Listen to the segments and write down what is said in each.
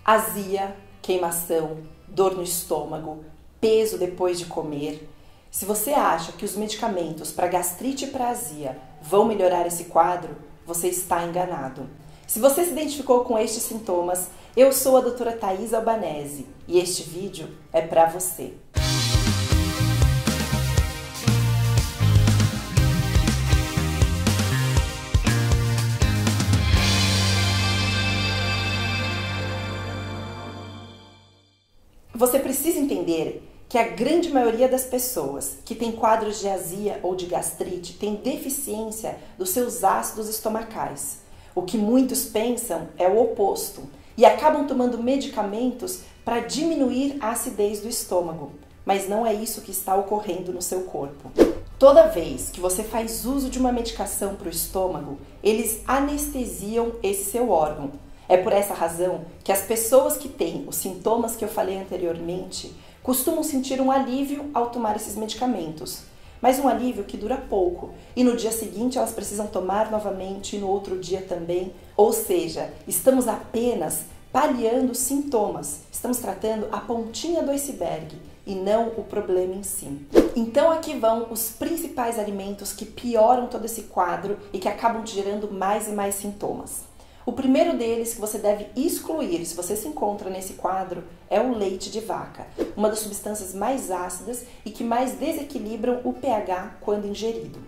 azia, queimação, dor no estômago, peso depois de comer. Se você acha que os medicamentos para gastrite e para azia vão melhorar esse quadro, você está enganado. Se você se identificou com estes sintomas, eu sou a doutora Thaís Albanese e este vídeo é para você. Você precisa entender que a grande maioria das pessoas que tem quadros de azia ou de gastrite tem deficiência dos seus ácidos estomacais. O que muitos pensam é o oposto e acabam tomando medicamentos para diminuir a acidez do estômago, mas não é isso que está ocorrendo no seu corpo. Toda vez que você faz uso de uma medicação para o estômago, eles anestesiam esse seu órgão. É por essa razão que as pessoas que têm os sintomas que eu falei anteriormente costumam sentir um alívio ao tomar esses medicamentos, mas um alívio que dura pouco e no dia seguinte elas precisam tomar novamente e no outro dia também. Ou seja, estamos apenas paliando os sintomas, estamos tratando a pontinha do iceberg e não o problema em si. Então aqui vão os principais alimentos que pioram todo esse quadro e que acabam gerando mais e mais sintomas. O primeiro deles que você deve excluir, se você se encontra nesse quadro, é o leite de vaca, uma das substâncias mais ácidas e que mais desequilibram o pH quando ingerido.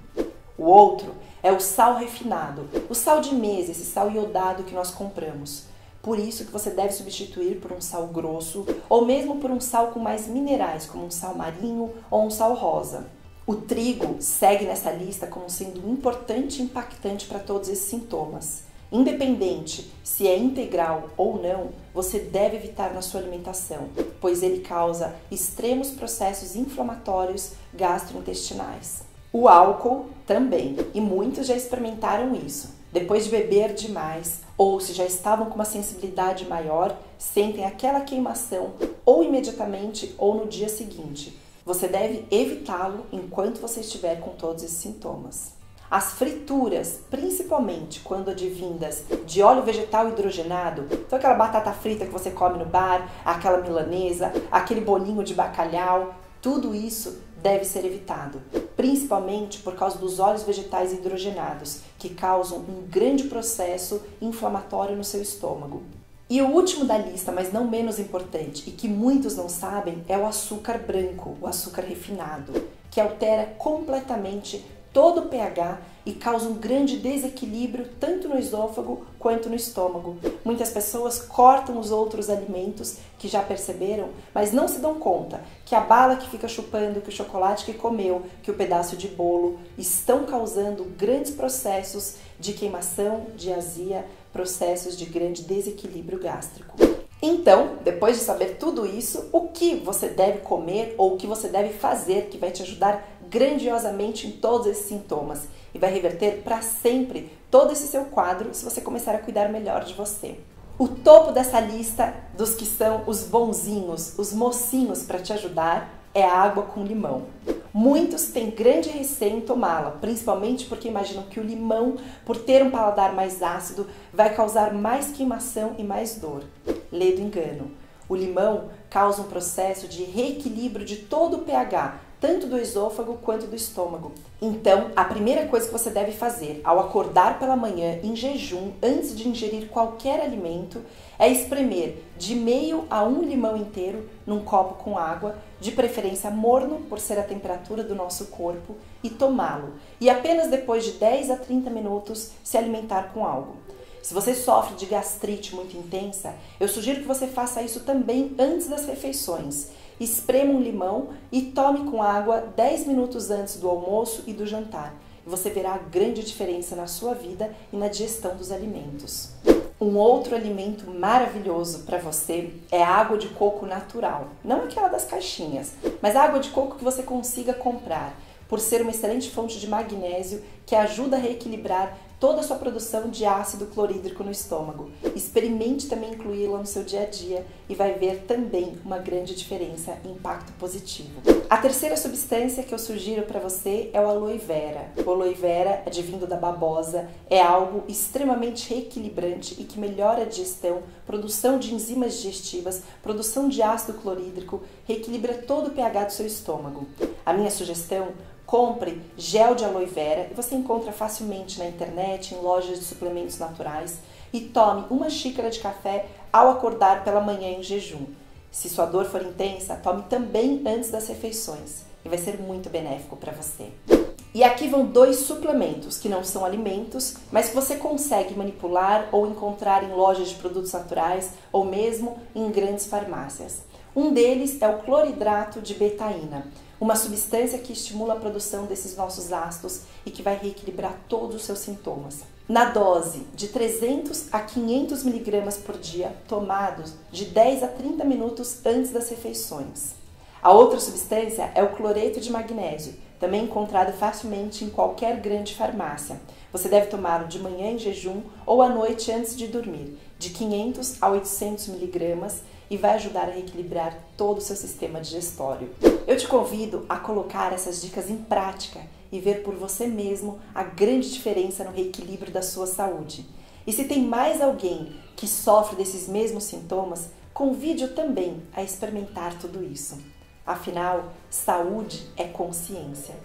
O outro é o sal refinado, o sal de mesa, esse sal iodado que nós compramos. Por isso que você deve substituir por um sal grosso ou mesmo por um sal com mais minerais, como um sal marinho ou um sal rosa. O trigo segue nessa lista como sendo importante e impactante para todos esses sintomas. Independente se é integral ou não, você deve evitar na sua alimentação, pois ele causa extremos processos inflamatórios gastrointestinais. O álcool também, e muitos já experimentaram isso. Depois de beber demais, ou se já estavam com uma sensibilidade maior, sentem aquela queimação ou imediatamente ou no dia seguinte. Você deve evitá-lo enquanto você estiver com todos esses sintomas. As frituras, principalmente quando advindas de óleo vegetal hidrogenado, então aquela batata frita que você come no bar, aquela milanesa, aquele bolinho de bacalhau, tudo isso deve ser evitado, principalmente por causa dos óleos vegetais hidrogenados, que causam um grande processo inflamatório no seu estômago. E o último da lista, mas não menos importante, e que muitos não sabem, é o açúcar branco, o açúcar refinado, que altera completamente todo o pH e causa um grande desequilíbrio tanto no esôfago quanto no estômago. Muitas pessoas cortam os outros alimentos que já perceberam, mas não se dão conta que a bala que fica chupando, que o chocolate que comeu, que o pedaço de bolo estão causando grandes processos de queimação, de azia, processos de grande desequilíbrio gástrico. Então, depois de saber tudo isso, o que você deve comer ou o que você deve fazer que vai te ajudar grandiosamente em todos esses sintomas e vai reverter para sempre todo esse seu quadro se você começar a cuidar melhor de você. O topo dessa lista dos que são os bonzinhos, os mocinhos para te ajudar é a água com limão. Muitos têm grande receio em tomá-la, principalmente porque imaginam que o limão, por ter um paladar mais ácido, vai causar mais queimação e mais dor. Lê do engano. O limão causa um processo de reequilíbrio de todo o pH, tanto do esôfago quanto do estômago. Então, a primeira coisa que você deve fazer ao acordar pela manhã em jejum, antes de ingerir qualquer alimento, é espremer de meio a um limão inteiro num copo com água, de preferência morno, por ser a temperatura do nosso corpo, e tomá-lo. E apenas depois de 10 a 30 minutos se alimentar com algo. Se você sofre de gastrite muito intensa, eu sugiro que você faça isso também antes das refeições. Esprema um limão e tome com água 10 minutos antes do almoço e do jantar. E você verá a grande diferença na sua vida e na digestão dos alimentos. Um outro alimento maravilhoso para você é a água de coco natural. Não aquela das caixinhas, mas a água de coco que você consiga comprar, por ser uma excelente fonte de magnésio que ajuda a reequilibrar toda a sua produção de ácido clorídrico no estômago. Experimente também incluí-la no seu dia a dia e vai ver também uma grande diferença e impacto positivo. A terceira substância que eu sugiro para você é o aloe vera. O aloe vera, advindo da babosa, é algo extremamente reequilibrante e que melhora a digestão, produção de enzimas digestivas, produção de ácido clorídrico, reequilibra todo o pH do seu estômago. A minha sugestão: compre gel de aloe vera, e você encontra facilmente na internet, em lojas de suplementos naturais, e tome uma xícara de café ao acordar pela manhã em jejum. Se sua dor for intensa, tome também antes das refeições e vai ser muito benéfico para você. E aqui vão 2 suplementos que não são alimentos, mas que você consegue manipular ou encontrar em lojas de produtos naturais ou mesmo em grandes farmácias. Um deles é o cloridrato de betaína, uma substância que estimula a produção desses nossos ácidos e que vai reequilibrar todos os seus sintomas. Na dose de 300 a 500 mg por dia, tomados de 10 a 30 minutos antes das refeições. A outra substância é o cloreto de magnésio, também encontrado facilmente em qualquer grande farmácia. Você deve tomá-lo de manhã em jejum ou à noite antes de dormir, de 500 a 800 mg, e vai ajudar a reequilibrar todo o seu sistema digestório. Eu te convido a colocar essas dicas em prática e ver por você mesmo a grande diferença no reequilíbrio da sua saúde. E se tem mais alguém que sofre desses mesmos sintomas, convide-o também a experimentar tudo isso. Afinal, saúde é consciência.